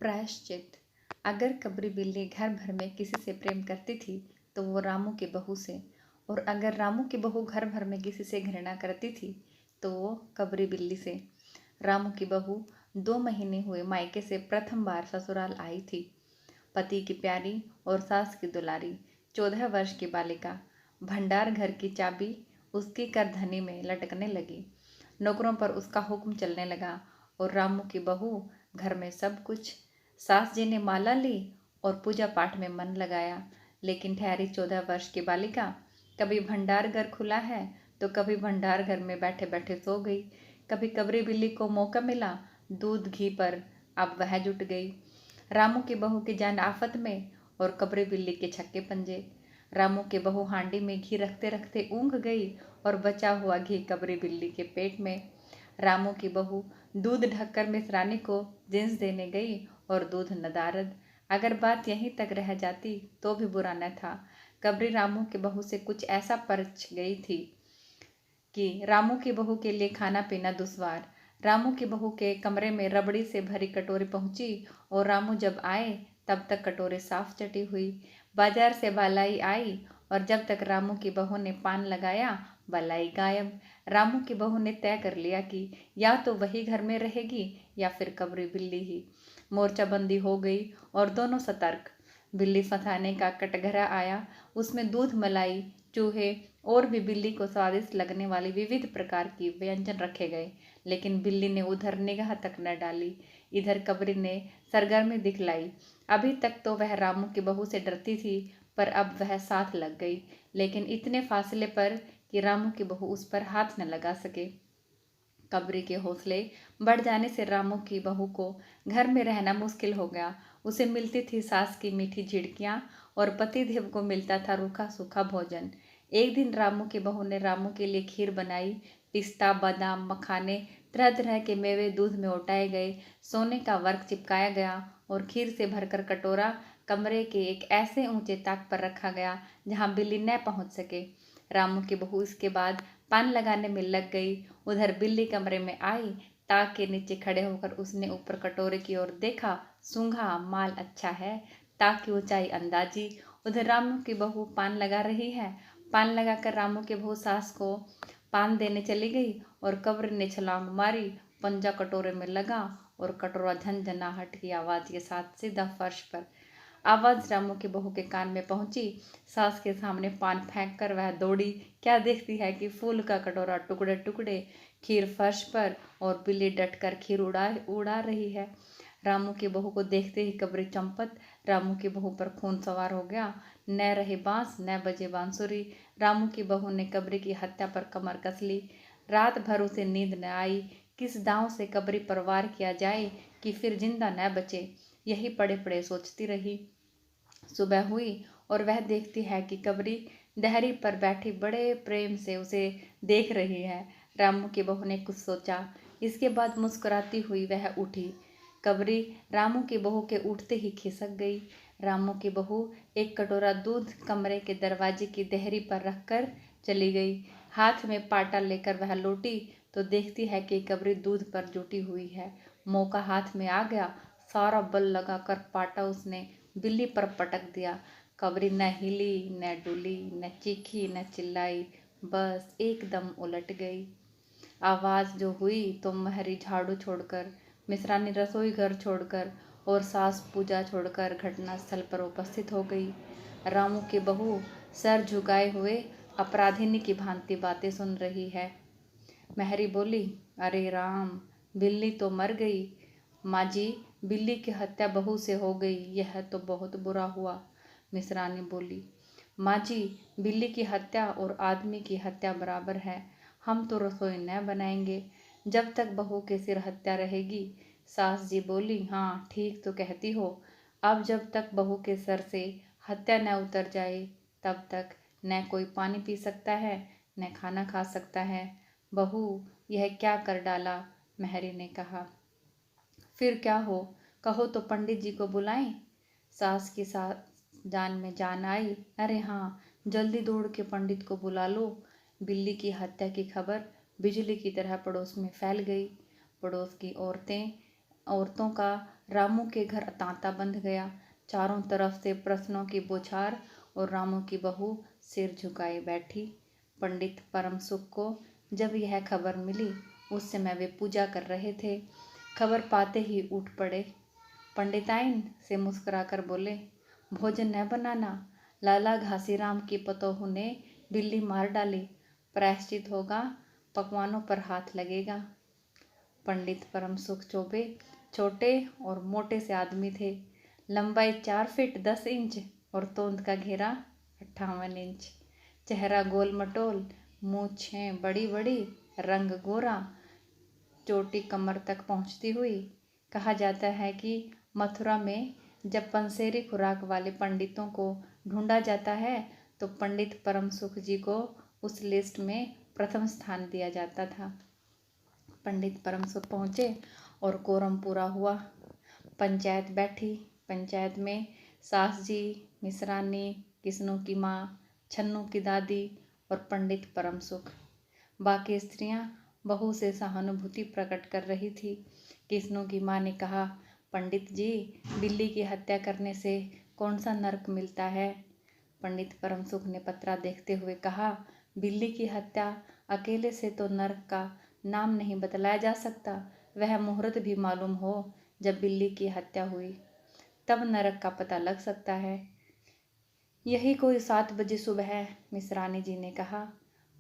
प्रायश्चित। अगर कबरी बिल्ली घर भर में किसी से प्रेम करती थी तो वो रामू की बहू से, और अगर रामू की बहू घर भर में किसी से घृणा करती थी तो वो कबरी बिल्ली से। रामू की बहू 2 महीने हुए मायके से प्रथम बार ससुराल आई थी। पति की प्यारी और सास की दुलारी 14 वर्ष की बालिका भंडार घर की चाबी उसकी करधनी में लटकने लगी। नौकरों पर उसका हुक्म चलने लगा और रामू की बहू घर में सब कुछ। सास जी ने माला ली और पूजा पाठ में मन लगाया, लेकिन ठहरी 14 वर्ष की बालिका कभी भंडार घर खुला है तो कभी भंडार घर में बैठे बैठे सो गई। कभी कबरी बिल्ली को मौका मिला दूध घी पर, अब वह जुट गई। रामू की बहू की जान आफत में और कबरी बिल्ली के छक्के पंजे। रामू की बहू हांडी में घी रखते रखते ऊँघ गई और बचा हुआ घी कबरी बिल्ली के पेट में। रामू की बहू दूध ढककर मिसरानी को जिन्स देने गई और दूध नदारद। अगर बात यहीं तक रह जाती तो भी बुरा न था। कबरी रामू की बहू से कुछ ऐसा परछ गई थी कि रामू की बहू के लिए खाना पीना दुश्वार। रामू की बहू के कमरे में रबड़ी से भरी कटोरी पहुंची और रामू जब आए तब तक कटोरी साफ चटी हुई। बाजार से बालाई आई और जब तक रामू की बहू ने पान लगाया बालाई गायब। रामू की बहू ने तय कर लिया कि या तो वही घर में रहेगी या फिर कबरी बिल्ली ही। मोर्चाबंदी हो गई और दोनों सतर्क। बिल्ली फंसाने का कटघरा आया, उसमें दूध मलाई चूहे और भी बिल्ली को स्वादिष्ट लगने वाली विविध प्रकार की व्यंजन रखे गए, लेकिन बिल्ली ने उधर निगाह तक न डाली। इधर कबरी ने सरगर्मी दिखलाई। अभी तक तो वह रामू की बहू से डरती थी, पर अब वह साथ लग गई, लेकिन इतने फासले पर कि रामू की बहू उस पर हाथ न लगा सके। कबरी के हौसले बढ़ जाने से रामू की बहू को घर में रहना मुश्किल हो गया। उसे मिलती थी सास की मीठी झिड़कियाँ और पतिदेव को मिलता था रूखा सूखा भोजन। एक दिन रामू की बहू ने रामू के लिए खीर बनाई। पिस्ता बादाम मखाने तरह तरह के मेवे दूध में उटाए गए, सोने का वर्क चिपकाया गया और खीर से भरकर कटोरा कमरे के एक ऐसे ऊंचे ताक पर रखा गया जहां बिल्ली न पहुंच सके। रामू की बहू इसके बाद पान लगाने में लग गई। उधर बिल्ली कमरे में आई, ताक के नीचे खड़े होकर उसने ऊपर कटोरे की ओर देखा। सूंघा, माल अच्छा है। ताक की ऊंचाई अंदाजी। उधर रामू की बहू पान लगा रही है। पान लगाकर रामू की बहू सास को पान देने चली गई और कब्र ने छलांग मारी। पंजा कटोरे में लगा और कटोरा झनझनाहट की आवाज के साथ सीधा फर्श पर। आवाज रामू की बहू के कान में पहुंची। सास के सामने पान फेंक कर वह दौड़ी। क्या देखती है कि फूल का कटोरा टुकड़े टुकड़े, खीर फर्श पर और बिल्ली डटकर खीर उड़ा उड़ा रही है। रामू की बहू को देखते ही कब्री चंपत। रामू की बहू पर खून सवार हो गया। न रहे बांस न बजे बांसुरी। रामू की बहू ने कब्री की हत्या पर कमर कस ली। रात भर उसे नींद न आई। किस दांव से कब्री पर वार किया जाए कि फिर जिंदा न बचे, यही पड़े पड़े सोचती रही। सुबह हुई और वह देखती है कि कबरी दहरी पर बैठी बड़े प्रेम से उसे देख रही है। रामू की बहू ने कुछ सोचा, इसके बाद मुस्कुराती हुई वह उठी। कबरी रामू की बहू के उठते ही खिसक गई। रामू की बहू एक कटोरा दूध कमरे के दरवाजे की देहरी पर रखकर चली गई। हाथ में पाटा लेकर वह लौटी तो देखती है कि कबरी दूध पर जुटी हुई है। मौका हाथ में आ गया। सारा बल लगाकर पाटा उसने बिल्ली पर पटक दिया। कबरी न हिली न डुली न चीखी न चिल्लाई, बस एकदम उलट गई। आवाज जो हुई तो महरी झाड़ू छोड़कर, मिश्रानी रसोई घर छोड़कर और सास पूजा छोड़कर घटनास्थल पर उपस्थित हो गई। रामू की बहू सर झुकाए हुए अपराधिनी की भांति बातें सुन रही है। महरी बोली, अरे राम, बिल्ली तो मर गई। माँ जी, बिल्ली की हत्या बहू से हो गई, यह तो बहुत बुरा हुआ। मिसरानी बोली, माँ जी, बिल्ली की हत्या और आदमी की हत्या बराबर है। हम तो रसोई न बनाएंगे जब तक बहू के सिर हत्या रहेगी। सास जी बोली, हाँ ठीक तो कहती हो। अब जब तक बहू के सर से हत्या न उतर जाए तब तक न कोई पानी पी सकता है न खाना खा सकता है। बहू, यह क्या कर डाला? महरी ने कहा। फिर क्या हो, कहो तो पंडित जी को बुलाएं। सास की जान में जान आई। अरे हाँ, जल्दी दौड़ के पंडित को बुला लो। बिल्ली की हत्या की खबर बिजली की तरह पड़ोस में फैल गई। पड़ोस की औरतें औरतों का रामू के घर तांता बंध गया। चारों तरफ से प्रश्नों की बौछार और रामू की बहू सिर झुकाए बैठी। पंडित परम सुख को जब यह खबर मिली उस समय वे पूजा कर रहे थे। खबर पाते ही उठ पड़े। पंडिताइन से मुस्कुराकर बोले, भोजन न बनाना, लाला घासीराम की पतोहू ने बिल्ली मार डाली, प्रायश्चित होगा, पकवानों पर हाथ लगेगा। पंडित परम सुख चौबे छोटे और मोटे से आदमी थे। लंबाई 4 फीट 10 इंच और तोंद का घेरा 58 इंच। चेहरा गोल मटोल, मूछें बड़ी बड़ी, रंग गोरा, चोटी कमर तक पहुंचती हुई। कहा जाता है कि मथुरा में जब पंसेरी खुराक वाले पंडितों को ढूंढा जाता है तो पंडित परम सुख जी को उस लिस्ट में प्रथम स्थान दिया जाता था। पंडित परम सुख पहुँचे और कोरम पूरा हुआ। पंचायत बैठी। पंचायत में सास जी, मिश्रानी, किस्नों की माँ, छन्नू की दादी और पंडित परम सुख। बाकी स्त्रियां बहू से सहानुभूति प्रकट कर रही थी। किस्नों की माँ ने कहा, पंडित जी, बिल्ली की हत्या करने से कौन सा नरक मिलता है? पंडित परम सुख ने पत्रा देखते हुए कहा, बिल्ली की हत्या अकेले से तो नरक का नाम नहीं बतलाया जा सकता। वह मुहूर्त भी मालूम हो जब बिल्ली की हत्या हुई, तब नरक का पता लग सकता है। यही कोई 7 बजे सुबह है, मिश्रानी जी ने कहा।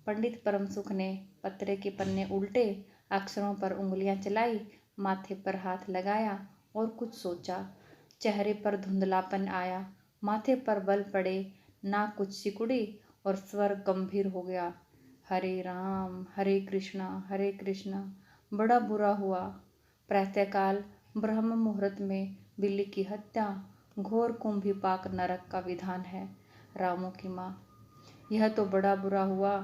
पंडित परम सुख ने पत्रे के पन्ने उल्टे, अक्षरों पर उंगलियां चलाई, माथे पर हाथ लगाया और कुछ सोचा। चेहरे पर धुंधलापन आया, माथे पर बल पड़े, नाक कुछ सिकुड़ी और स्वर गंभीर हो गया। हरे राम, हरे कृष्णा, बड़ा बुरा हुआ। प्रातःकाल ब्रह्म मुहूर्त में बिल्ली की हत्या घोर कुंभीपाक नरक का विधान है। रामू की माँ, यह तो बड़ा बुरा हुआ।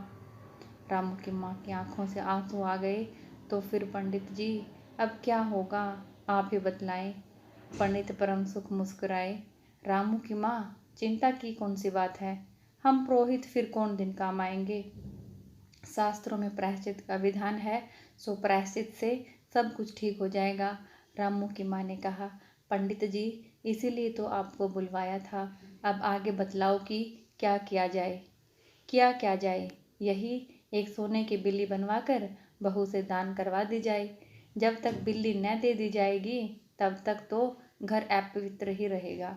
रामू की माँ की आंखों से आंसू आ गए। तो फिर पंडित जी, अब क्या होगा, आप ही बतलाएं। पंडित परम सुख मुस्कुराए। रामू की माँ, चिंता की कौन सी बात है, हम पुरोहित फिर कौन दिन काम आएंगे। शास्त्रों में प्रायश्चित का विधान है, सो प्रायश्चित से सब कुछ ठीक हो जाएगा। रामू की माँ ने कहा, पंडित जी, इसीलिए तो आपको बुलवाया था। अब आगे बतलाओ कि क्या किया जाए। क्या जाए? यही एक सोने की बिल्ली बनवाकर बहू से दान करवा दी जाए। जब तक बिल्ली न दे दी जाएगी तब तक तो घर अपवित्र ही रहेगा।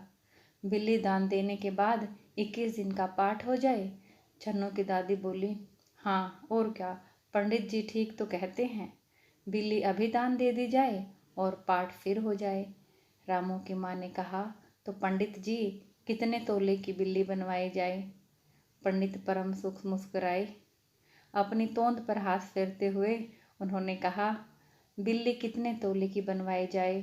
बिल्ली दान देने के बाद 21 दिन का पाठ हो जाए। छन्नू की दादी बोली, हाँ और क्या, पंडित जी ठीक तो कहते हैं। बिल्ली अभी दान दे दी जाए और पाठ फिर हो जाए। रामू की माँ ने कहा, तो पंडित जी, कितने तोले की बिल्ली बनवाई जाए? पंडित परम सुख मुस्कुराए। अपनी तोंद पर हाथ फेरते हुए उन्होंने कहा, बिल्ली कितने तोले की बनवाई जाए?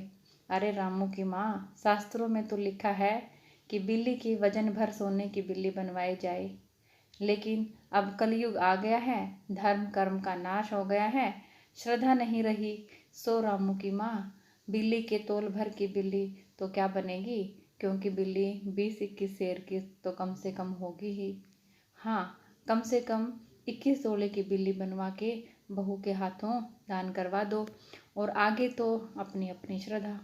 अरे रामू की माँ, शास्त्रों में तो लिखा है कि बिल्ली की वजन भर सोने की बिल्ली बनवाई जाए। लेकिन अब कलयुग आ गया है, धर्म कर्म का नाश हो गया है, श्रद्धा नहीं रही। सो रामू की माँ, बिल्ली के तोल भर की बिल्ली तो क्या बनेगी, क्योंकि बिल्ली 20-21 शेर की तो कम से कम होगी ही। हाँ, कम से कम 21 तोले की बिल्ली बनवा के बहू के हाथों दान करवा दो, और आगे तो अपनी अपनी श्रद्धा।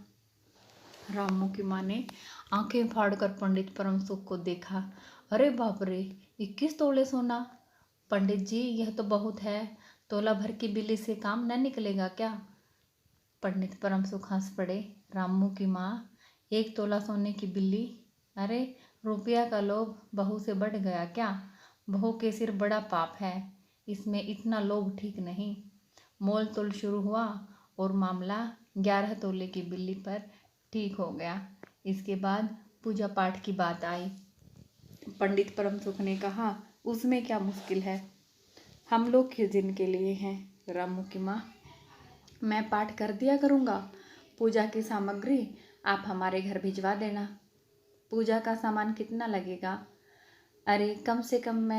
रामू की माँ ने आंखें फाड़कर पंडित परम सुख को देखा। अरे बाप रे, 21 तोले सोना! पंडित जी, यह तो बहुत है। तोला भर की बिल्ली से काम न निकलेगा क्या? पंडित परम सुख हंस पड़े। रामू की माँ, 1 तोला सोने की बिल्ली? अरे, रुपया का लोभ बहू से बढ़ गया क्या? बहू के सिर बड़ा पाप है, इसमें इतना लोभ ठीक नहीं। मोल तोल शुरू हुआ और मामला 11 तोले की बिल्ली पर ठीक हो गया। इसके बाद पूजा पाठ की बात आई। पंडित परम सुख ने कहा, उसमें क्या मुश्किल है, हम लोग किस दिन के लिए हैं। रामू की माँ, मैं पाठ कर दिया करूँगा, पूजा की सामग्री आप हमारे घर भिजवा देना। पूजा का सामान कितना लगेगा? अरे कम से कम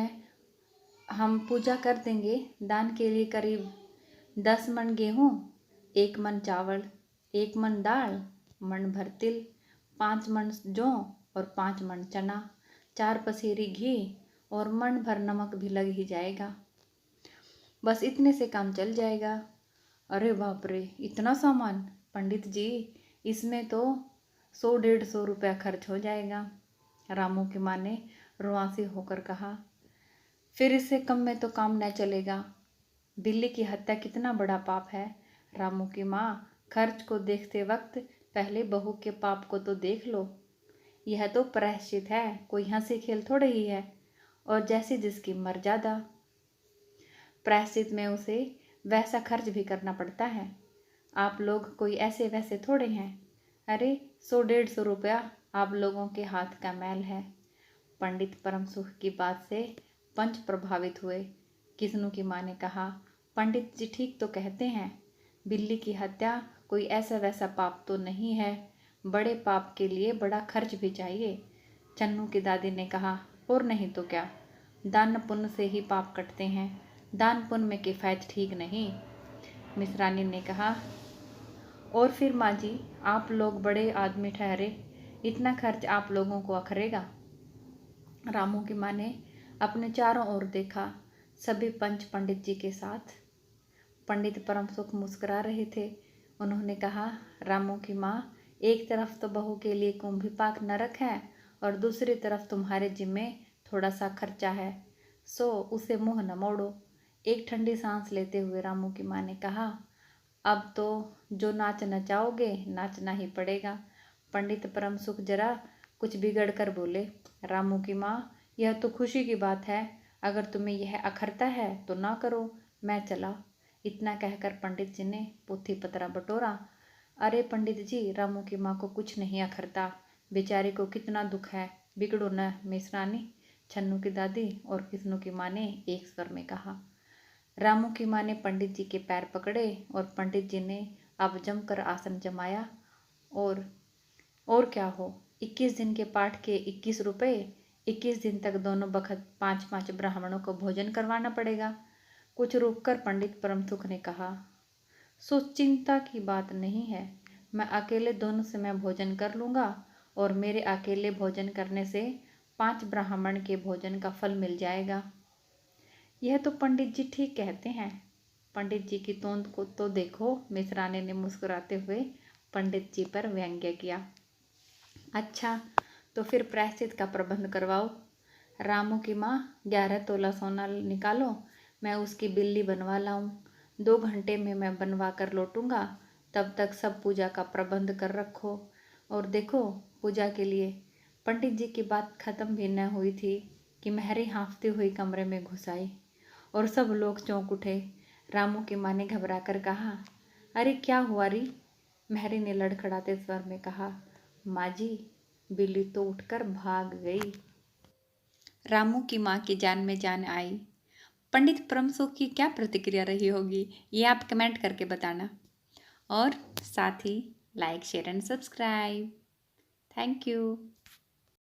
हम पूजा कर देंगे। दान के लिए करीब 10 मन गेहूँ, 1 मन चावल, 1 मन दाल, मन भर तिल, 5 मन जौ और 5 मन चना, 4 पसेरी घी और मन भर नमक भी लग ही जाएगा। बस इतने से काम चल जाएगा। अरे बाप रे, इतना सामान! पंडित जी, इसमें तो 100-150 रुपया खर्च हो जाएगा। रामू की माँ ने रुआंसी होकर कहा। फिर इससे कम में तो काम न चलेगा। बिल्ली की हत्या कितना बड़ा पाप है। रामू की माँ, खर्च को देखते वक्त पहले बहू के पाप को तो देख लो। यह तो प्रायश्चित है, कोई हंसी खेल थोड़े ही है। और जैसी जिसकी मर्यादा, प्रायश्चित में उसे वैसा खर्च भी करना पड़ता है। आप लोग कोई ऐसे वैसे थोड़े हैं। अरे 100-150 रुपया आप लोगों के हाथ का मैल है। पंडित परम सुख की बात से पंच प्रभावित हुए। किस्नू की माँ ने कहा, पंडित जी ठीक तो कहते हैं। बिल्ली की हत्या कोई ऐसा वैसा पाप तो नहीं है। बड़े पाप के लिए बड़ा खर्च भी चाहिए। चन्नू की दादी ने कहा, और नहीं तो क्या, दान पुण्य से ही पाप कटते हैं। दान पुण्य में किफ़ायत ठीक नहीं। मिश्रानी ने कहा, और फिर माँ जी, आप लोग बड़े आदमी ठहरे, इतना खर्च आप लोगों को अखरेगा। रामू की माँ ने अपने चारों ओर देखा, सभी पंच पंडित जी के साथ। पंडित परम सुख मुस्कुरा रहे थे। उन्होंने कहा, रामू की माँ, एक तरफ तो बहू के लिए कुंभी पाक नरक है और दूसरी तरफ तुम्हारे जिम्मे थोड़ा सा खर्चा है, सो उसे मुंह न मोड़ो। एक ठंडी सांस लेते हुए रामू की माँ ने कहा, अब तो जो नाच नचाओगे नाचना ही पड़ेगा। पंडित परम सुख जरा कुछ बिगड़ कर बोले, रामू की माँ, यह तो खुशी की बात है। अगर तुम्हें यह अखरता है तो ना करो, मैं चला। इतना कहकर पंडित जी ने पोथी पतरा बटोरा। अरे पंडित जी, रामू की माँ को कुछ नहीं अखरता, बेचारी को कितना दुख है, बिगड़ो न मिश्रानी, छन्नू की दादी और किस्नू की माँ ने एक स्वर में कहा। रामू की माँ ने पंडित जी के पैर पकड़े और पंडित जी ने अब जमकर आसन जमाया। और क्या हो, 21 दिन के पाठ के 21 रुपये, 21 दिन तक दोनों बखत 5-5 ब्राह्मणों को भोजन करवाना पड़ेगा। कुछ रुककर पंडित परम सुख ने कहा, सो चिंता की बात नहीं है, मैं अकेले दोनों से मैं भोजन कर लूँगा और मेरे अकेले भोजन करने से 5 ब्राह्मण के भोजन का फल मिल जाएगा। यह तो पंडित जी ठीक कहते हैं। पंडित जी की तोंद को तो देखो, मिश्रानी ने मुस्कुराते हुए पंडित जी पर व्यंग्य किया। अच्छा, तो फिर प्रायश्चित का प्रबंध करवाओ। रामू की माँ, 11 तोला सोना निकालो, मैं उसकी बिल्ली बनवा लाऊं। 2 घंटे में मैं बनवा कर लौटूंगा, तब तक सब पूजा का प्रबंध कर रखो। और देखो, पूजा के लिए। पंडित जी की बात खत्म भी न हुई थी कि महरी हाँफती हुई कमरे में घुस आई और सब लोग चौंक उठे। रामू की माँ ने घबरा कर कहा, अरे क्या हुआ री? महरी ने लड़खड़ाते स्वर में कहा, माँ जी, बिल्ली तो उठकर भाग गई। रामू की माँ की जान में जान आई। पंडित परम सुख की क्या प्रतिक्रिया रही होगी, ये आप कमेंट करके बताना। और साथ ही like, share and subscribe. Thank you.